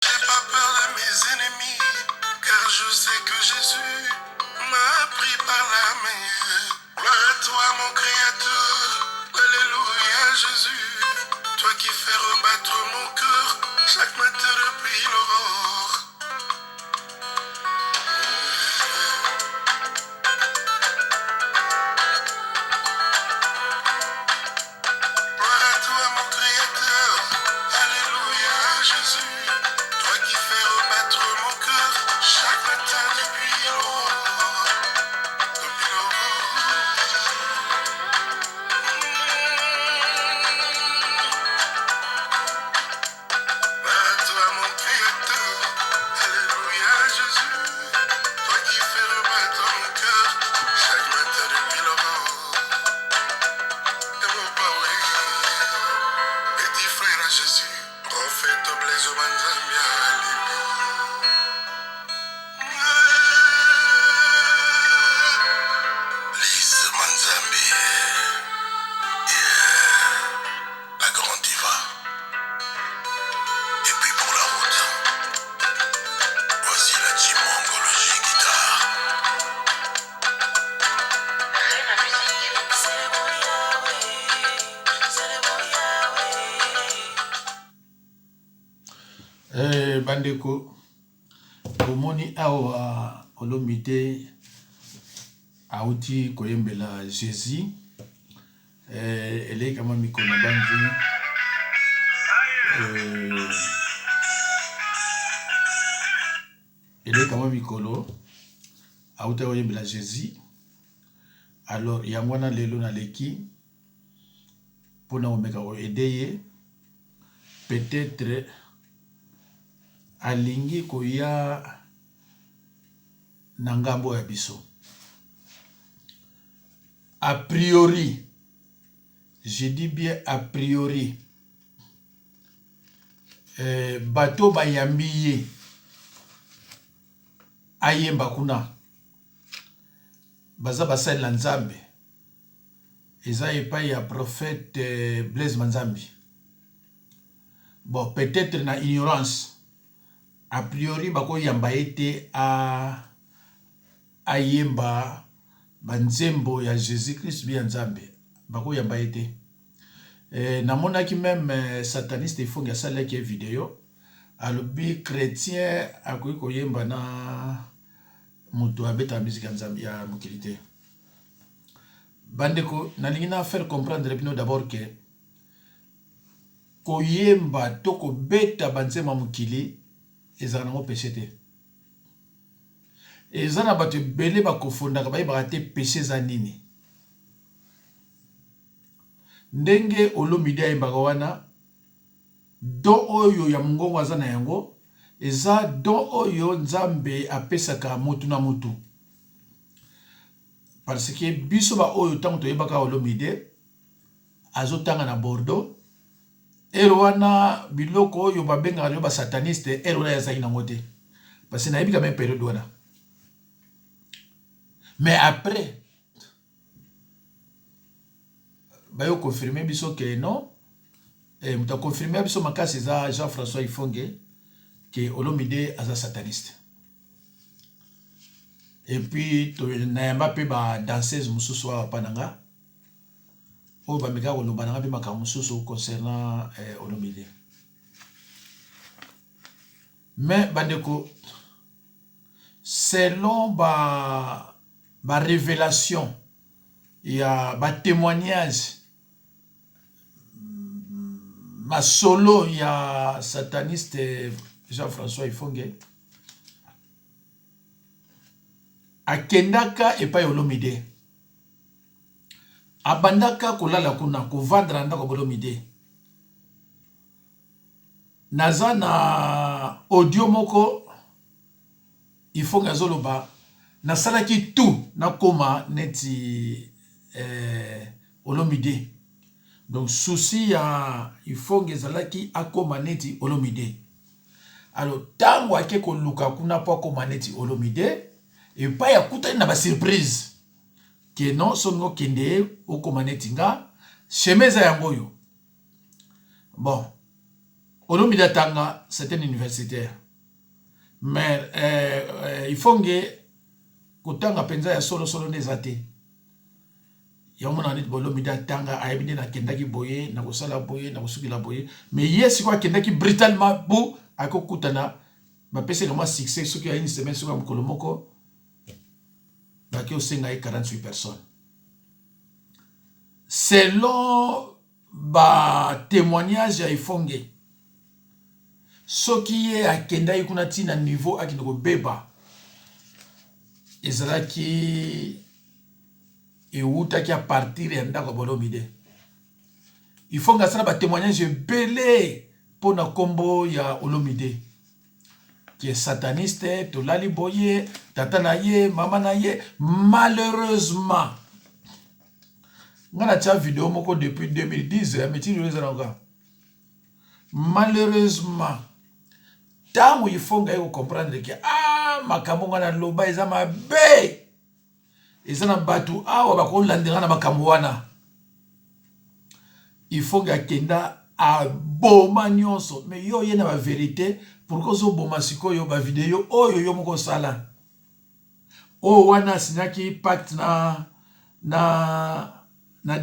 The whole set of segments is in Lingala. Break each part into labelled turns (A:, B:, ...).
A: J'ai pas peur de mes ennemis, car je sais que Jésus m'a pris par la main. Gloire à toi mon Créateur, alléluia Jésus, toi qui fais rebattre mon cœur chaque matin depuis l'aurore. Gloire à toi mon Créateur, alléluia Jésus, toi qui fais rebattre mon cœur chaque matin depuis l'aurore. Depuis l'aurore. Gloire à toi mon Créateur, alléluia Jésus, toi qui fais rebattre mon cœur chaque matin depuis l'aurore. Et mon Père, petit frère à Jésus, prophète Blaise Manzambia, Lise Manzambi, la grande diva. Et puis pour la route, voici la team mongologie guitare.
B: Bandeko omoni awa olomite auti koyembela Jésus elei kama mikolo na banzi elei kama mikolo auti koyembela Jésus. Alors yango wana lelo naleki mpona komeka koede ye peut-être alingi koya na ngambo ya biso. A priori, je dis bien a priori, bato bayambi ye ayemba kuna baza basali na Nzambe eza epai ya prophète Blaise Manzambi. Bon, peut-être na ignorance. A priori bako yamba ete ayemba banzembo ya Jésus Christ bien Nzambe bako yamba ete namonaki même sataniste ifongi asalaki vidéo alobi chrétien akoki koyemba na mutu abeta musique ya Nzambe ya mokili te. Bandeko nalingi na faire comprendre bino d'abord que koyemba to kobeta banzembo mokili ezala nango péché te. Eza na bato ebele bakofondaka bayebaka te péché eza nini. Ndenge olomide ayembaka wana don oyo ya mongongo aza na yango eza don oyo Nzambe apesaka mutu na mutu. Parce que biso ba oyo tango toyebaka olomide azotanga na Bordeaux Erwana biloko oyo babenga yo ba sataniste erwana yazaki nango te. Parce que nayebi quand même période wana. Mais après bayo confirmer biso que non muta confirmer biso makasi eza Jean-François Ifonge que olomide aza sataniste. Et puis to nayamba pe ba danseuse mususu wa pananga o ba meka ko loba nanga pe makambo mususu concernant olomide. Mais bandeko selon ba révélation ya ba témoignage ma solo ya sataniste Jean-François Ifonge akendaka epai olomide abandaka kolala kuna kovandra ndako olomide naza na audio moko Ifonge azoloba nasalaki tout nakoma neti olomide. Donc souci ya Ifonge ezalaki akoma neti olomide. Alors tango ake koluka kuna po akoma neti olomide et pas ya kutani na ba surprise que non songo kende okoma neti nga chemeza yango yo. Bon Olomide Tanga, c'est un universitaire. Mais il faut que Kutanga penza ya solo nezate. Yamona nit Olomide Tanga ayebine na kendaki boye, na kosala boye, na kosukila boye. Mais yes quoi kendaki brutalement pour akokutana ba pese comme succès ce qui a une semaine sur comme kolomoko. Ba ki osenga 48 personnes. Selon ba témoignage ya Ifonge. Ce qui est à Kenda Ikunati na niveau à Kinoko Beba. Ezala qui est où ta qui a partir et ndako bolomide. Il faut que ça ba témoignage belé pour na combo ya Olomide. Qui est sataniste, to lali boye, tata na ye, mama na ye, malheureusement. On a déjà vidéo moko depuis 2010, mais tu le sais encore. Malheureusement, tant il faut comprendre que makambo ngana loba eza mabe. Eza na batu awa bako landira na makambo wana. Il faut que kenda a boma nyonso, mais yo yena ba vérité pour que zo boma sikoyo ba vidéo oyo yo moko sala. O wana sinyaki pacte na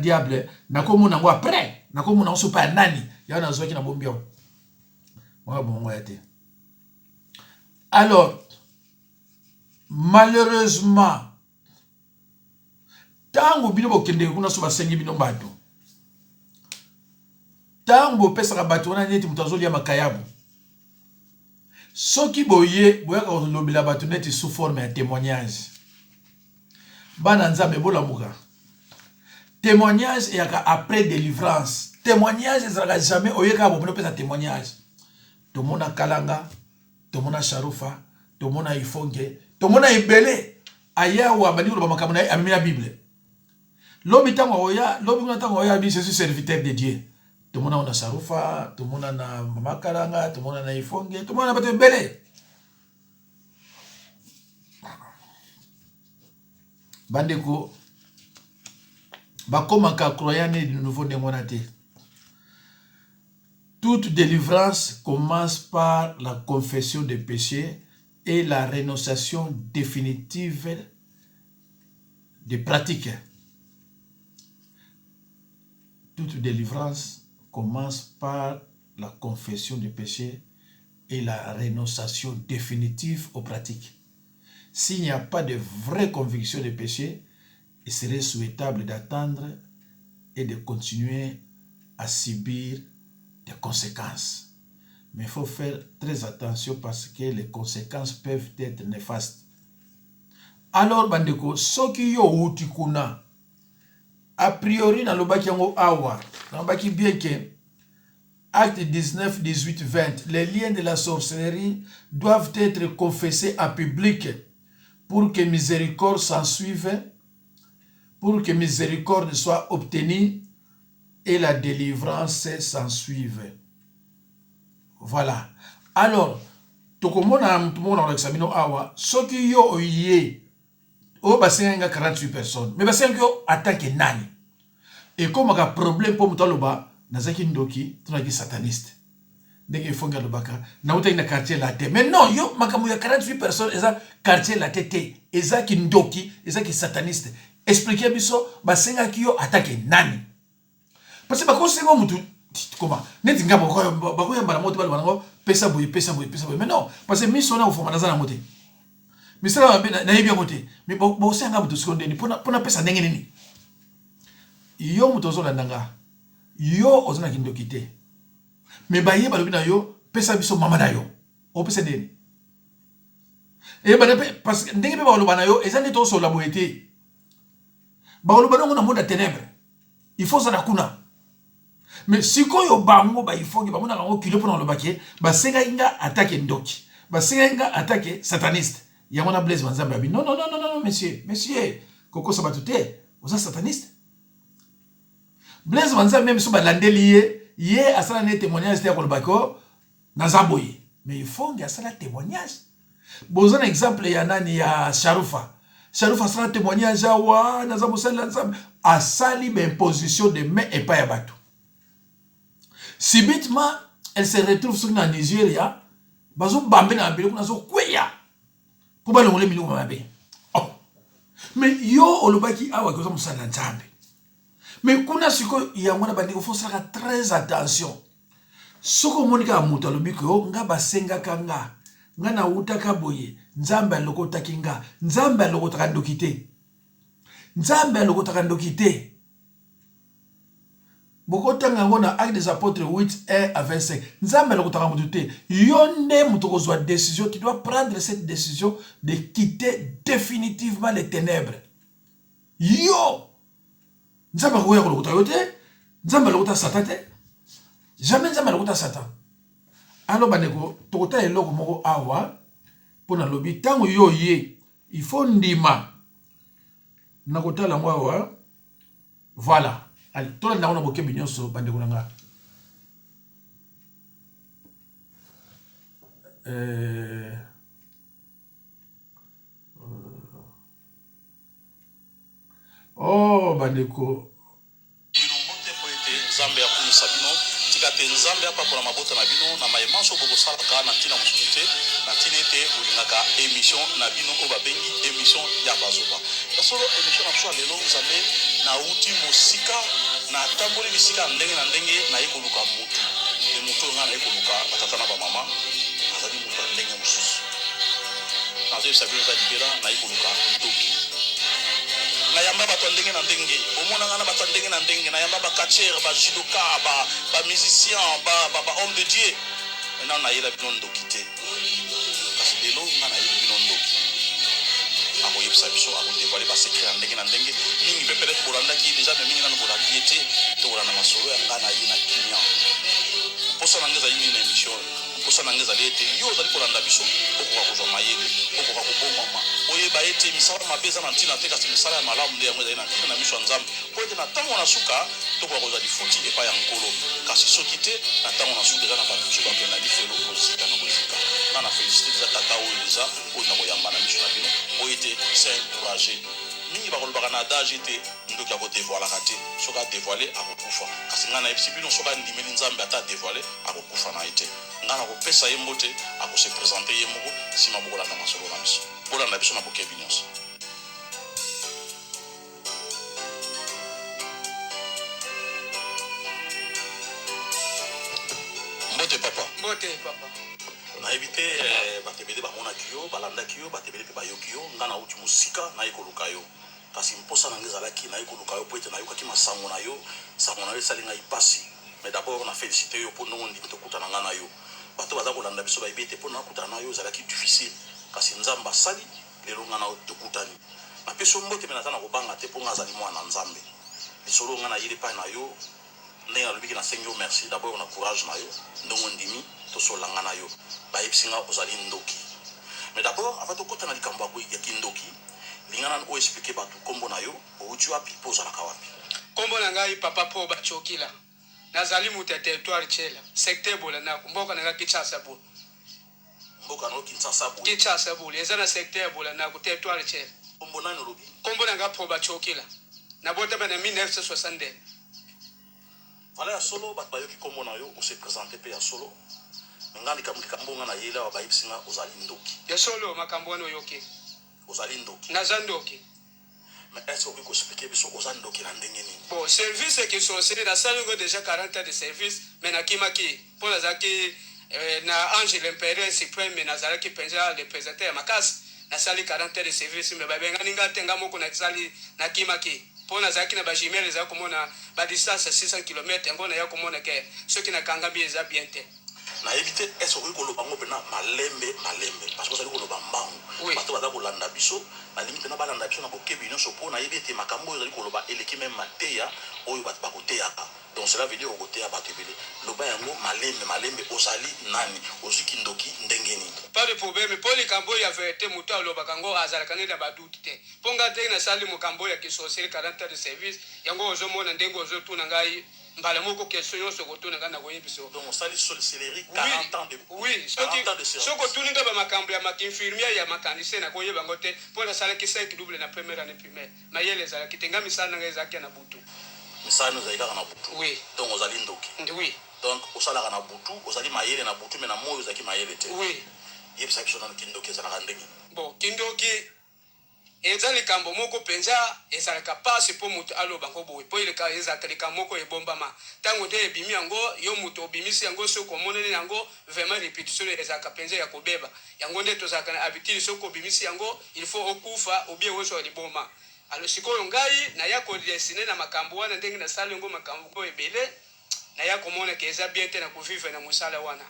B: diable na komona ngo après na komona so pa nani ya na zoki na bombio. Moi bon été. Alors malheureusement tango bino bokende kuna so basengi bino bato. Tango pesa bato wana neti mutazoli ya makayabu. Soki boye boya ka lobila bato neti sous forme ya témoignage. Bana nzambe bola muka. Témoignage et après délivrance. Témoignage ne sera jamais au yéka bon pesa témoignage. Tout le monde a Kalanga, tout le monde a Sharufa, tout le monde a Ifonge, tout le monde a Ibele. Aya ou abani ou bamakamuna amina la Bible. L'homme est en je suis serviteur de Dieu. Tout le monde a Sharufa, tout le monde a Mama Kalanga, tout le monde a Ifonge, tout le monde a battu Ibele. Bandeko. Bakomaka croyane du nouveau démonaté. Toute délivrance commence par la confession des péchés et la rénonciation définitive des pratiques. Toute délivrance commence par la confession des péchés et la rénonciation définitive aux pratiques. S'il n'y a pas de vraie conviction des péchés, il serait souhaitable d'attendre et de continuer à subir des conséquences. Mais il faut faire très attention parce que les conséquences peuvent être néfastes. Alors, bandeko, soki yo utikuna, a priori, dans le baki yango awa, dans le baki bien que, acte 19, 18, 20, les liens de la sorcellerie doivent être confessés en public pour que miséricorde s'en suive, pour que miséricorde soit obtenue et la délivrance s'en suive. Voilà. Alors, tokomona mtumona examino awa, soki yo oye, o basenga 48 personnes, mais basenga yo attaque nani. Et comme un problème pour mutaloba, nazaki ndoki, tunaki sataniste. Dès fonga lobaka, na uta ina quartier la tête. Mais non, yo makamu ya 48 personnes, eza quartier la tête, eza ki ndoki, eza ki sataniste. Expliquez biso basenga ki yo attaque nani. Parce que bako sengo mutu comment neti ngabo bako ya mbala moto balwango pesa boye. Mais non, parce que miso na ufoma nazana mote. Misala na yebia mote. Mais bo senga mutu sekonde ni pona pesa ndenge nini. Yo mutu zo landanga. Yo ozona kindoki te. Mais baye balobi na yo pesa biso mama na yo. O pesa ndeni. Et parce que ndenge pe baloba na yo ezani to so la boyete. Baloba na monde ténèbres. Il faut ça na kuna. Mais si koyo bango ba il faut que bamona bango kilo pour le baquet, ba senga inga attaque ndoki. Ba senga inga attaque sataniste. Yamona Blaise Manzambe abi non monsieur, koko sabatute, oza sataniste. Blaise Manzambe même so ba landeli ye asala ne témoignage te ko le bako na zaboye. Mais il faut que asala témoignage. Boza un exemple ya nani ya Sharufa. Sharufa asala témoignage wa na zabosala nzambe asali ben position de main et pas ya bato. Subitement, elle se retrouve sur na Nigeria bazo bambe na biloko na zo kweya pour ba longole biloko mabe. Oh mais yo olobaki awa ko musala nzambe. Mais kuna siko ya mwana bandiko faut faire très attention. Soko monika mutu alobi ko nga basenga kanga nga na utaka boye nzambe alokota kinga nzambe alokota ndokite nzambe alokota ndokite bokota ngona Actes des Apôtres 8 à 25 nzambe alokota mutu te yonde mutu ko zwa décision, tu dois prendre cette décision de quitter définitivement les ténèbres. Yo nzambe ko ya kolokota yote nzambe alokota satan te jamais nzambe alokota satan. Alors bandeko tokota eloko moko awa pona lobi tango yo ye il faut ndima nakota la awa voilà. Allez tola ndako na bokebi nyonso bandeko nanga oh bandeko
C: Nzambe ya kumisa bino tika te nzambe apa pour mabota na bino na mayemanso bobo salaka na tina musuite na tina te ulingaka émission na bino ko babengi émission ya bazoba solo émission na swa lelo nzambe na uti mosika na tamboli bisika ndenge na ndenge na ekoluka mutu e mutu ngana ekoluka batata na ba mama azali mutu ndenge mususu na zo sabino za dibela na ekoluka ndoki na yamba bato ndenge na ndenge omona ngana bato ndenge na ndenge na yamba ba catcher ba judoka ba musicien ba homme de Dieu na na yela bino ndokite kasi lelo ngana yela bino ndoki ako yebisa biso ako dévoiler ba secret ndenge na ndenge mingi pe peut-être bolanda ki déjà mais mingi na bolandi ete to bolanda masolo ya ngana yina kinya posa na ngeza yini na émission posa na ngeza lete yo zali kolanda biso okoka kozwa mayele okoka kobomama oyeba ete misala mabeza na ntina te kasi misala ya malamu nde yango ezali na ntina na miso ya nzambe po ete na ntango na suka tokoka kozwa lifuti epai ya nkolo kasi soki te na ntango na suka eza na bato mosusu bakenda lifelo kozika na kozika nga na félicité eza tata oyo eza oyo na koyamba na miso na bino po ete c'est encouragé mingi bakolobaka na adage ete ndoki akodevoilaka te soki adevoile akokufa kasi nga na yebisi bino soki andimeli nzambe ata adevoile akokufa na ye te nga na kopesa ye mbote akose présente ye moko nsima bokolanda masolo na biso bolanda biso na bokebi nyonso mbote papa nayebi te bato ebele bamonaki yo balandaki yo bato ebele mpe bayoki yo nga nauti mosika naye koluka yo kasi mposa na nga ezalaki naye koluka yo po ete nayokaki masango na yo sango na yo esali ngai pasi mais d'abord na félicité yo mpo ndongo ndimi tokutana nga na yo bato baza kolanda biso bayebi ete mpo nakutana na yo ezalaki difficile kasi nzambe asali lelo nga na tokutani napesi yo mbote me naza na kobanga te mpo nga azali mwana nzambe lisolo nga nayeli epai na yo ndenge nalobiki nasengi yo merci d'abord na courage na yo ndongo ndimi tosolanga na yo bayebisi nga ozali ndoki mais d'abord avant tokota na likambo ya kindoki linga nani oexplike bato nkombo na yo outi wapi mpo ozalaka wapi
D: nkombo na ngai papa po bachokila nazali moto ya territoire tshela secteur bola nako mboka na ngai kinshasa bola
C: mboka no
D: kinshasa bola eza na secteur bola nako territoire tshela
C: nkombo nani olobi
D: nkombo na ngai po bachokila nabotama na 1962
C: vala ya solo bato bayoki nkombo na yo ose présente mpe ya solo nga likambo nga na yela wa bayebisi nga ozali ndoki
D: ya solo makambo wana oyoki
C: ozali ndoki
D: naza ndoki
C: mais est-ce que vous expliquez biso oza ndoki na ndenge nini
D: bon service ekisoseli nasali ngo déjà 40 ans de service mais nakimaki mpo nazalaki na ange l'impérieur suprême mais nazalaki mpenza représentateur ya makasi nasali 40 ans de service mais babengani nga te nga moko nasali nakimaki mpo nazalaki na bajimele ezala komona badistance 600 km yango naya komona ke soki nakangami eza bien te
C: nayebi te est-ce okoki koloba ngo mpena malembe parce que ozali koloba mbangu bato baza kolanda biso nalingi mpena balanda biso na bokebi nyonso mpo nayebi ete makambo oyo ozali koloba eleki meme mateya oyo bato bakoteyaka donc cela veut dire okoteya bato ebele loba yango malembe ozali nani ozwiki ndoki ndenge nini
D: pas de problème mpo likambo oyo ya verité moto alobaka ngo azalaka nde na baduti te mpo nga ndenge nasali mokambo oyo ya kisoseli 40 ans de service yango ozomona ndenge ozotuna ngai mbala moko question nyonso kotuna ngai nakoyebiso
C: donc osali sorcellerie 40 ans de
D: oui soki otuni nga bamakambo ya makinfirmier ya makanise nakoyeba ngo te mpo nasalaki 5 double na première année primaire mayele ezalaki te nga misala na ngai ezalaki na butu
C: misala no ezali kaka na butu
D: oui
C: donc ozali ndoki
D: oui
C: donc osalaka na butu ozali mayele na butu mais na moyo ozaki mayele te
D: oui
C: yebisa biso na kindoki ezalaka ndenge
D: bon kindoki eza likambo moko mpenza ezalaka pasi mpo moto aloba ngo boye mpo ezalaka likambo moko ebombama ntango nde ebimi yango yo moto obimisi yango soki omoneli yango vraiment répétition ezalaka mpenza ya kobeba yango nde tozalaka na habitude soki obimisi yango il faut okufa obie ozwa liboma alo sikoyo ngai naya kodesine na makambo wana ndenge nasala yango makambo ngo ebele naya komona ke eza bien te na kovivre na mosala wana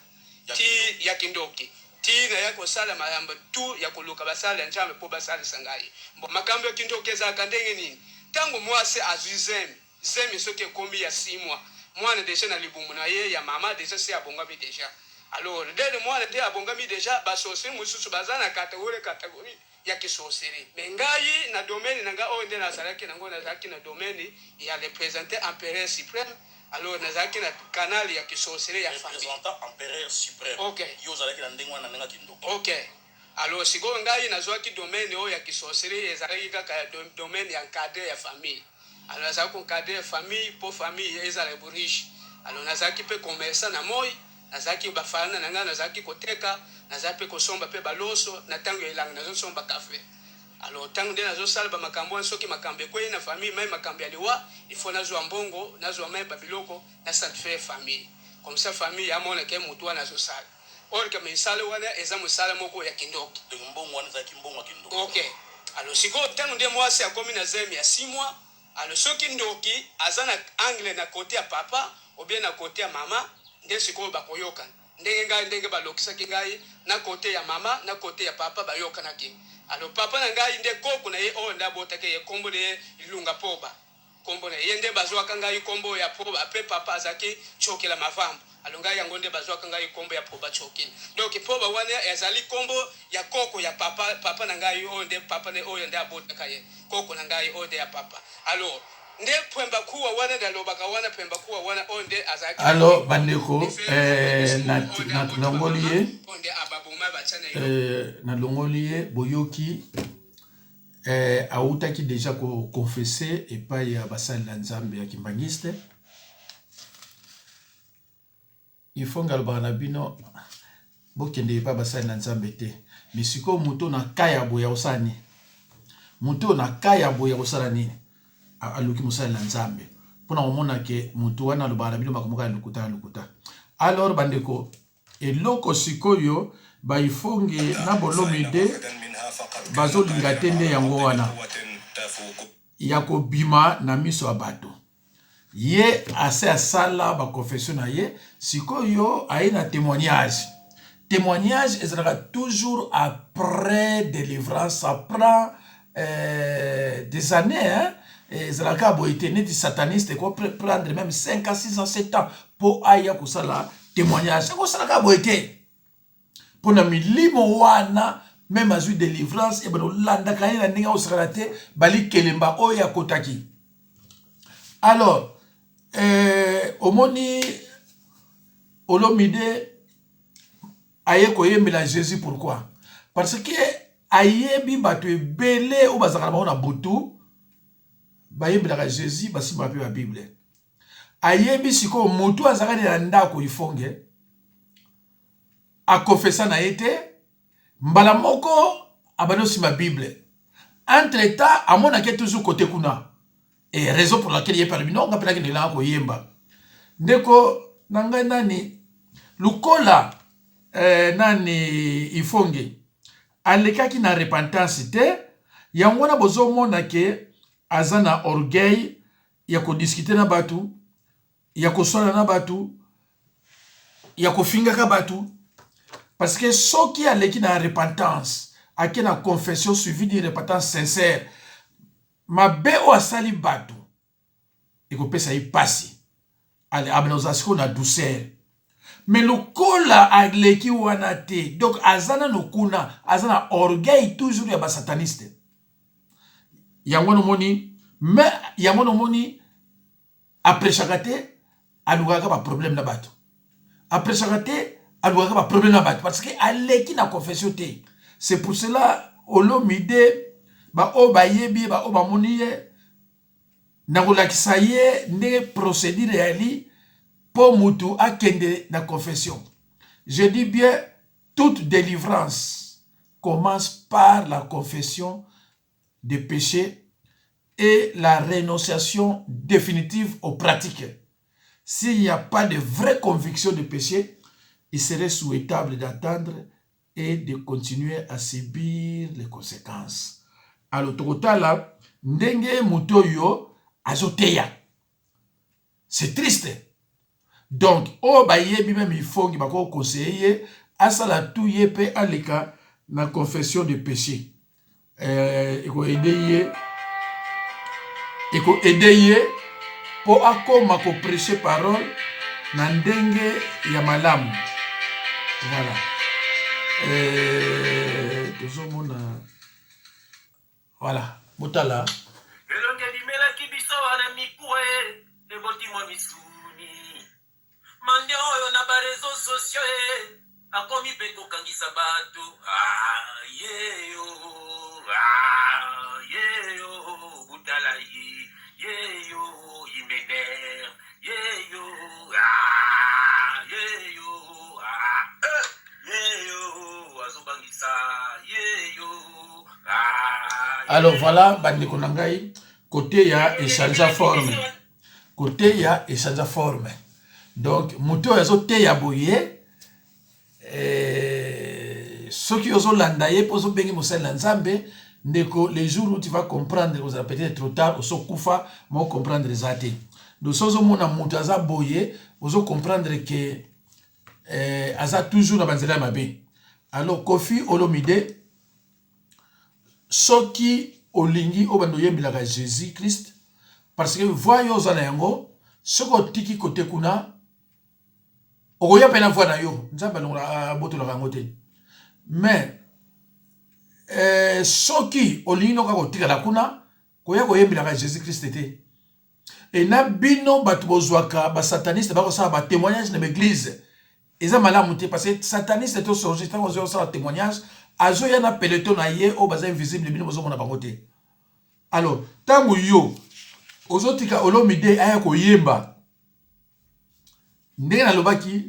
D: ti ya kindoki ti naya kosala mayamba tu ya koluka basala ya nzambe mpo basalisa ngai mbo makambo ya kindoki ezalaka ndenge nini ntango mwasi azwi zemi soki ekomi ya 6 mois mwana deja na libumu na ye ya mama deja si abongami deja alors ndenge mwana nde abongami deja basosiri mosusu baza na kategori ya kisosiri me ngai na domaine na ngai oyo nde nazalaki nango nazalaki na domaine ya représentant empereur suprême alors nazalaki na canal ya kisosiri ya famille
C: représentant empereur suprême
D: okay
C: yo ozalaki na ndenge wana ndenge kindoki
D: okay alors sikoyo ngai nazwaki domaine oyo ya kisosiri ezalaki kaka domaine ya encadré ya famille alors nazalaki encadré ya famille mpo famille ezala riche alors nazalaki mpe commerçant na moi nazalaki bafana na ngai nazalaki koteka nazalaki mpe kosomba mpe baloso na ntango ya elanga nazosomba kafe alors ntango nde nazosala bamakambo wana soki makambo ekwei na famille mai makambo ya liwa ifo nazwa mbongo nazwa mai babiloko nasatisfaire famille comme ça famille yamonake motu wana azosala or ke misala wana eza mosala moko ya kindoki
C: mbongo wana ezalaki mbongo ya kindoki
D: okay alors sikoyo ntango nde mwasi akomi na zemi ya 6 mois alors soki ndoki aza na angle na kote ya papa obie na kote ya mama nde sikoyo bakoyoka ndenge balokisaki ngai na kote ya mama na kote ya papa bayokanaki alors papa na ngai nde koko na ye oyo nde abotaki ye kombo na ye ilunga poba kombo na ye nde bazwaka ngai kombo ya poba ape papa azalaki chokela mavambo alors ngai yango nde bazwaka ngai kombo ya poba chokela donc poba wana ezali kombo ya koko ya papa na ngai oyo nde papa na oyo nde abotaka ye koko na ngai oyo nde ya papa alors nde pemba kuwa wana dalobaka wana pemba kuwa wana onde azaki
B: alors bandeko nalongoli ye
D: onde ababuma bachana
B: nalongoli ye boyoki autaki deja koconfesse epai ya basali na nzambe ya kimbangiste ifo ngalobaka na bino bokende epai basali na nzambe te misiko moto na kaya boya kosala nini moto na kaya boya kosala nini aluki mosala na nzambe mpona komona ke motu wana alobaka na bino makambo ya lukuta alors bandeko eloko sikoyo baifonge na bolomi de bazolinga te nde yango wana ya kobima na miso ya bato ye ase asala baconfession na ye sikoyo aye na témoignage ezalaka toujours après délivrance ça prend des années hein? Ezalaka boite neti sataniste ko prendre même 5 à 6 ans 7 ans pour aya kusala témoignage ko salaka boite pour na milimo wana même azui délivrance et bano landa kanye na ndinga osala te bali kelemba oya kotaki alors omoni olomide aye koyembela Jésus pourquoi parce que ayebi bato ebele o bazaka na butu bayembelaka Jésus basimba mpe ba Bible ayebi siko motu azalaki na ndako ifonge akofesa na ye te mbala moko abandi osimba Bible entre temps amonaki toujours côté kuna et raison pour laquelle ye parmi non nga pelaki ndelanga koyemba ndeko na ngai nani lukola nani ifonge alekaki na repentance te yango wana bozomona ke aza na orgueil ya kodiscuter na batu ya kosala na batu ya kofingaka batu parce que soki aleki na repentance ake na confession suivi d'une repentance sincère mabe o asali batu ekopesa ye pasi abinozasiko na douceur mais lokola aleki wana te donc azana nokuna azana orgueil toujours ya basataniste yango nomoni mais yango nomoni aprechaka te alukaka ba problème na bato aprechaka te alukaka ba problème na bato parce que aleki na confession te c'est pour cela olomide ba o bayebi ba o bamoni ye na kolakisa ye ndenge procédure yali pour mutu akende na confession. Je dis bien, toute délivrance commence par la confession des péchés et la rénonciation définitive aux pratiques. S'il n'y a pas de vraie conviction de péché, il serait souhaitable d'attendre et de continuer à subir les conséquences. Alors, tokotala, ndenge mutoyo azoteya. C'est triste. Donc, oh ba yebi même il faut qu'il bako conseiller asala tout yepe aleka na confession de péché. Eko aider pour akoma ko prêcher parole na ndenge ya malamu. Voilà. Voilà. Motala.
E: Mande oyo na ba réseaux sociaux akomi pe kokangisa bato yeyo utala yeyo imener yeyo azobangisa yeyo.
B: Alors voilà, bande konangai côté ya échange forme. Côté ya échange forme. Donc, muto yazo te ya boye, ceux qui osent landaye pour se bengi moussel lanzambe, les jours où tu vas comprendre, vous allez peut-être trop tard, vous koufa, vous comprendre les athées. Donc, si vous avez muto yaza boye, vous allez comprendre que aza toujours na banzela mabe. Alors, Kofi Olomide, ceux qui olingi obandoye milaka Jésus Christ, parce que voyons zanayango, ceux qui tiki kote kuna, okoya pena voix na yo nzamba longa boto la rangote mais soki olino ka kotika la kuna koya koyembila ka Jésus Christ était et na bino batu bozwaka ba sataniste ba ko sa ba témoignage na l'église eza malamu te parce que sataniste to sorti tant ozo sa témoignage azo ya na peloton na ye o baza invisible bino bozo mona bangote. Alors tangu yo ozo tika Olomide aya koyemba ndenge nalobaki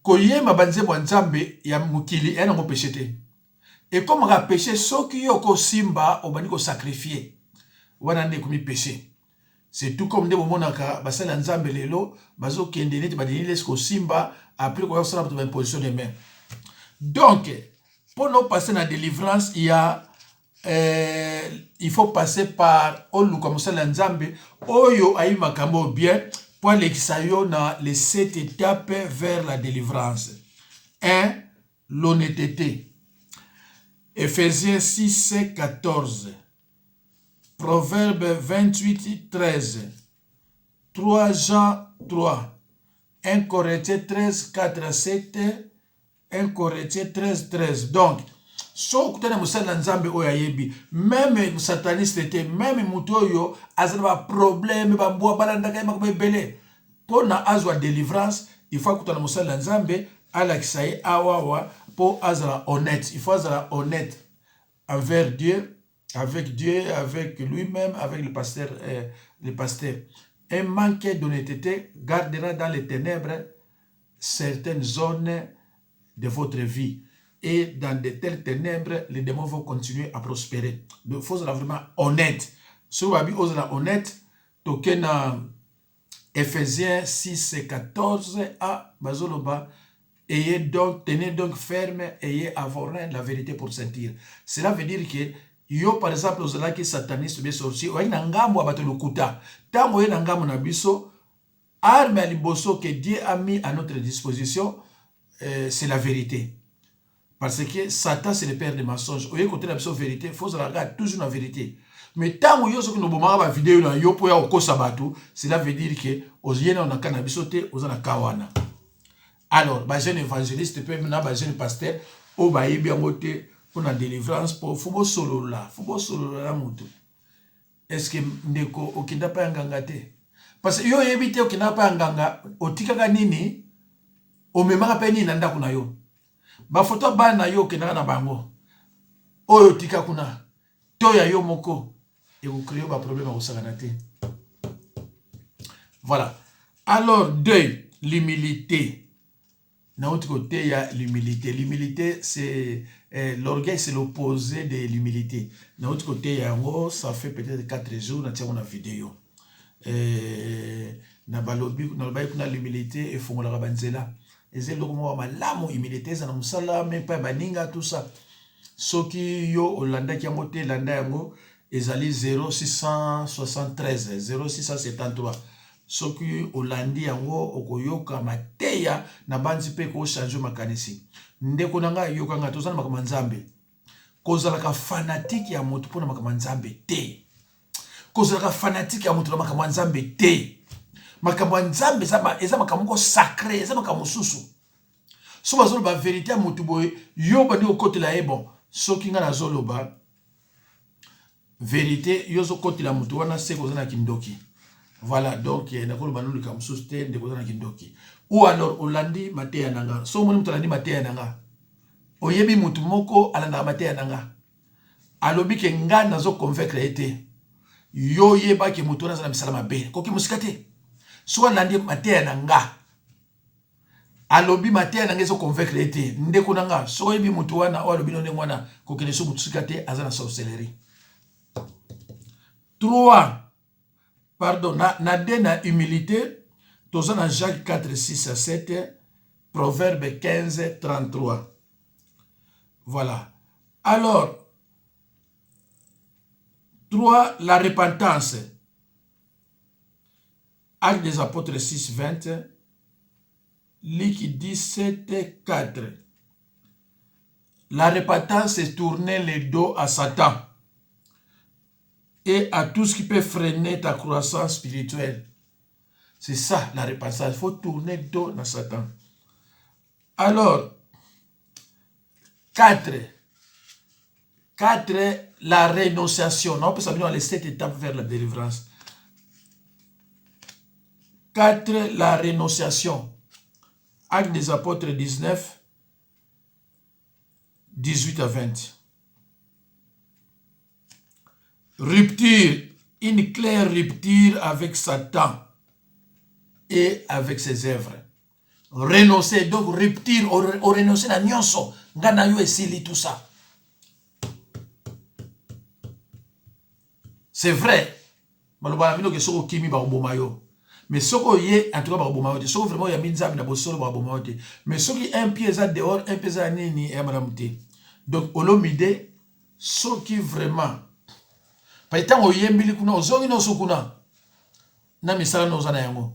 B: koyema banzembo nzambe ya mukili ena ngo péché te. Et comme ka péché soki yo ko simba obani ko sacrifier wana ndeko mi péché. C'est tout comme ndebo monaka basala nzambe lelo bazo kende neti badini lesko simba après ko yosala pour imposition de main. Donc pour nous passer la délivrance il faut passer par oluka musala nzambe oyo ayi makambo bien pour l'exayo dans les 7 étapes vers la délivrance. 1. L'honnêteté. Ephésiens 6, 14. Proverbes 28, 13. 3 Jean 3. 1 Corinthiens 13, 4 à 7. 1 Corinthiens 13, 13. Donc, so kutana musala nzambe oya yebi même sataniste te même mutoyo azaba problème ba mboa balanda kay makobe belé pour na azwa délivrance il faut kutana musala nzambe ala kisaye awawa pour azra honnête il faut azra honnête envers Dieu avec lui-même avec le pasteur un manque d'honnêteté gardera dans les ténèbres certaines zones de votre vie. Et dans de telles ténèbres, les démons vont continuer à prospérer. Donc, il faut être vraiment honnête. Si vous avez honnête, token Ephésiens 6 et 14 à Bazoloba, tenez donc ferme, ayez avoir la vérité pour sentir. Cela veut dire que yo par exemple aux qui satanistes bien sorti, ou un ngambo abato lokuta. Tant que un ngambo nabiso, arme à liboso que Dieu a mis à notre disposition, c'est la vérité. Parce que Satan, c'est le père des mensonges. Au lieu de la vérité, il faut regarder toujours la vérité. Mais tant que nous avons une vidéo, cela veut dire que nous avons un cannabis, nous avons un kawana. Alors, les jeunes évangélistes, les jeunes pasteurs, ils ont bien voté pour la délivrance, pour le solo là. Est-ce que ndeko okenda pa nganga te? Parce que yo yebite okenda pa nganga, otikaka nini? Omemaka pe nini na ndako na yo? Ba photo bana yo kenaka na bango oyo tika kuna to ya yo moko et vous créez ba problème au saganate. Voilà. Alors 2 l'humilité. L'autre côté, il y a l'humilité. L'humilité, c'est l'orgueil, c'est l'opposé de l'humilité. L'autre côté, il y a ça fait peut-être 4 jours, on a une vidéo. Na balobi kuna l'humilité et fongola banzela. Eze lokomo malamu humilité za na musala même pas baninga tout ça. Soki yo olanda ki yango te landa yango ezali 0673 0673. Soki olandi yango okoyoka mateya na banzi pe ko changer makanisi. Ndeko nanga yoka nga tozana makama nzambe. Kozalaka fanatique ya moto pona makama nzambe te. Kozalaka fanatique ya moto na makama nzambe te. Makambo nzambe eza makambo sacré, eza makambo susu. So bazolo ba vérité ya moto boye yo bandi okotela bon. Soki nga nazoloba vérité yo zo kotela moto wana se kozana kindoki. Voilà, donc nakolo banulu ka mususu te ndeko kozana kindoki. Ou alors olandi mateya nanga. So moni muto alandi mateya nanga. Oyebi moto moko alanda mateya nanga. Alobi ke nga nazo convaincre ete. Yo yeba ke moto wana za misala mabe. Koki musikate. So alandi mateya nanga. Alobi mateya nanga zo convaincre ete. Ndeko nanga. So yebi moto wana o alobi nonde wana kokele so musikate azana sorcellerie. 3. Pardon, na humilité, tous dans Jacques 4, 6 à 7, Proverbe 15, 33. Voilà. Alors, 3, la repentance. Actes des apôtres 6, 20, Luc 17, 4. La repentance, c'est tourner le dos à Satan et à tout ce qui peut freiner ta croissance spirituelle. C'est ça la repentance. Il faut tourner le dos à Satan. Alors, 4, la rénonciation. On peut savoir les 7 étapes vers la délivrance. 4, la rénonciation. Actes des apôtres 19, 18 à 20. Rupture, une claire rupture avec Satan et avec ses œuvres. Renoncer, donc rupture, renoncer na nyonso, ngana yo esili tout ça. C'est vrai. Maloba bino ke soko kimi ba oboma yo. Mais soko ye en tout cas ba oboma yo. Soko vraiment ya minzambi na bosolo ba oboma yo. Mais soki un pied za dehors, un pied za nini e madame te. Donc olomide soki vraiment Paitango yembili kuna ozongi no sukuna na misala no zana yango.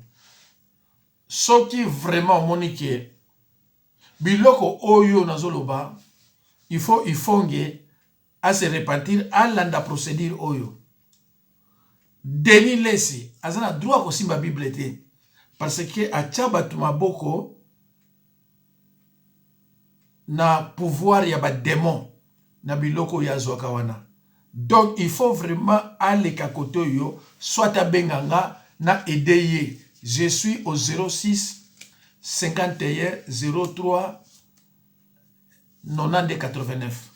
B: Soki vraiment monike biloko oyo nazoloba il faut ifonge à se repentir à landa procédure oyo. Denis Lesi azana droit ko simba Bible te parce que achaba tumaboko na pouvoir ya ba démon na biloko ya zoka wana. Donc, il faut vraiment aller kakoto yo, soit à Benganga, na edeye. Je suis au 06 51 03 90 89.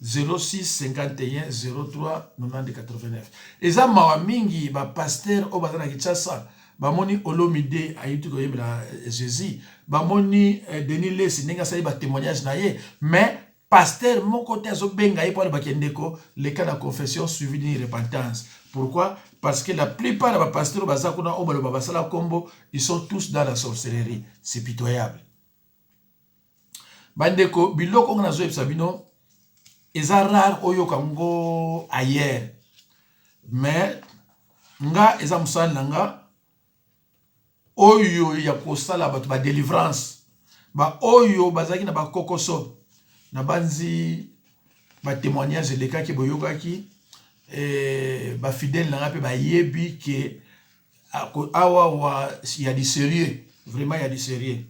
B: 06 51 03 90 89. Et ça, ma mingi, ba pasteur, au bazana kichasa, ba moni olomide, aïtu ko yebla Jésus, ba moni Denis Lesi, nenga sa ba témoignage na ye, mais pasteur, mon côté, le cas de la confession suivi d'une repentance. Pourquoi? Parce que la plupart des pasteurs, ils sont tous dans la sorcellerie. C'est pitoyable. Bandeko, biloko on a joué sabino, ils ont rare oyo kango ailleurs. Mais, nga, ils ont moussal nanga, oyo ya kosala ba délivrance. Ba oyo bazaki na ba kokoso. Na banzi ba témoignage de cas qui boyokaki ba fidèle na pe ba yebi que awa il y a du sérieux, vraiment il y a du sérieux.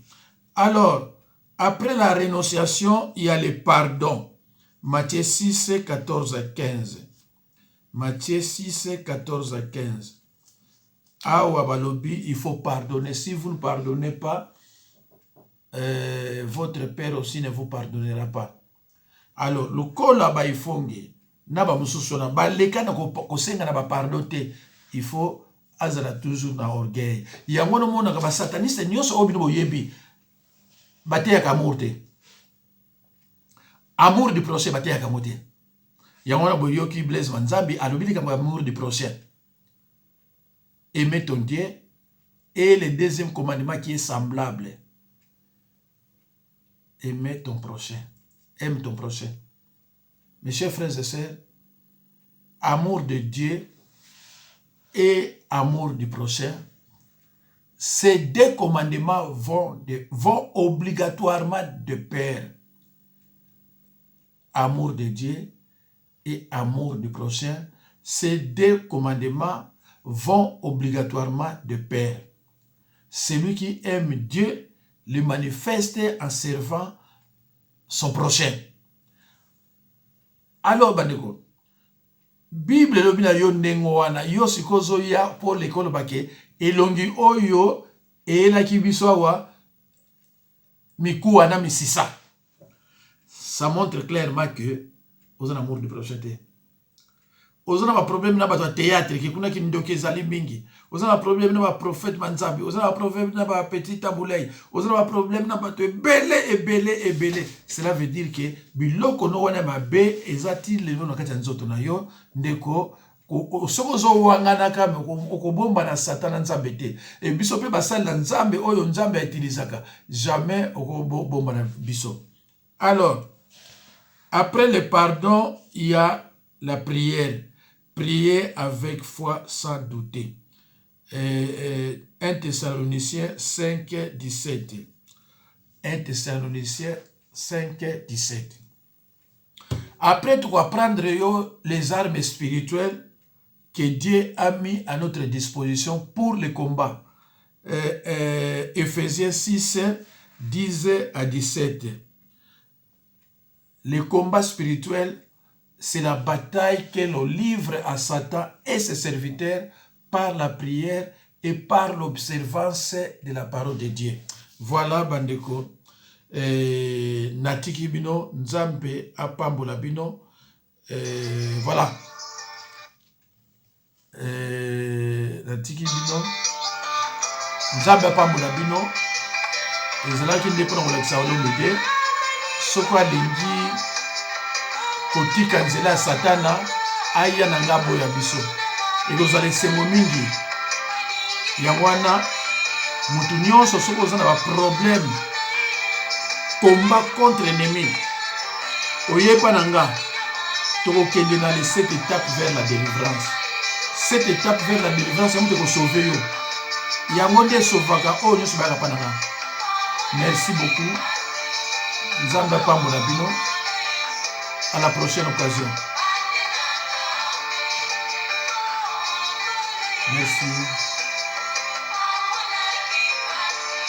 B: Alors après la rénonciation il y a le pardon. Matthieu 6 14 à 15. Matthieu 6 14 à 15. Awa balobi il faut pardonner. Si vous ne pardonnez pas, votre père aussi ne vous pardonnera pas. Alors, le kola ba ifonge, na ba mususu na ba leka na ko senga na ba pardonner, il faut azala toujours na orgueil. Yango no mona ka sataniste nyonso oyo bino boyebi bateyaka amour te. Amour du prochain bateyaka mo te. Yango na boyoki Blaise Manzambi alobi likambo amour du prochain. Aimer ton Dieu. Et le deuxième commandement qui est semblable. Aimer ton prochain. Aime ton prochain. Mes chers frères et sœurs, amour de Dieu et amour du prochain, ces deux commandements vont obligatoirement de pair. Amour de Dieu et amour du prochain, ces deux commandements vont obligatoirement de pair. Celui qui aime Dieu le manifeste en servant son prochain. Alors, bandeko, Bible lobina yo ndengo wana yo sikozo ya pour l'école bake elongi oyo elaki biso awa miku wana misisa. Ça montre clairement que vous avez amour du prochain. Vous avez un problème na ba théâtre qui kuna ki ndoke zali mingi. Vous avez un problème na ba prophète Manzambi, vous avez un problème na ba petit Taboulay, vous avez un problème na ba belé. Cela veut dire que biloko no wana mabe ezati le no kati nzoto na yo ndeko sokozo wangana kame okobomba na Satan Nzambe te. Et biso pe basali na Nzambe oyo Nzambe utilisaka jamais okobomba na biso. Alors, après le pardon, il y a la prière. Prier avec foi sans douter. 1 Thessaloniciens 5, 17. 1 Thessaloniciens 5, 17. Après, tu vas prendre les armes spirituelles que Dieu a mis à notre disposition pour le combat. Ephésiens 6, 10 à 17. Le combat spirituel, c'est la bataille que l'on livre à Satan et ses serviteurs par la prière et par l'observance de la parole de Dieu. Voilà, bandeko. Natiki bino, Nzambe apambola bino. Voilà. Natiki bino, Nzambe apambola bino. Ezalaki nde pona kolakisa olomide. Soko alingi kotika nzela ya Satana aya na ngabo ya biso. Ekozala esengo mingi. Yango wana mutu nyonso soko oza na ba problème combat contre l'ennemi. Oyepa na nga tokokende na les 7 étapes vers la délivrance. 7 étapes vers la délivrance yamu te ko sauver yo. Yango nde sauvaka oyo nyonso bayaka pa na nga. Merci beaucoup. Nzambe apambola bino. À la prochaine occasion. Merci.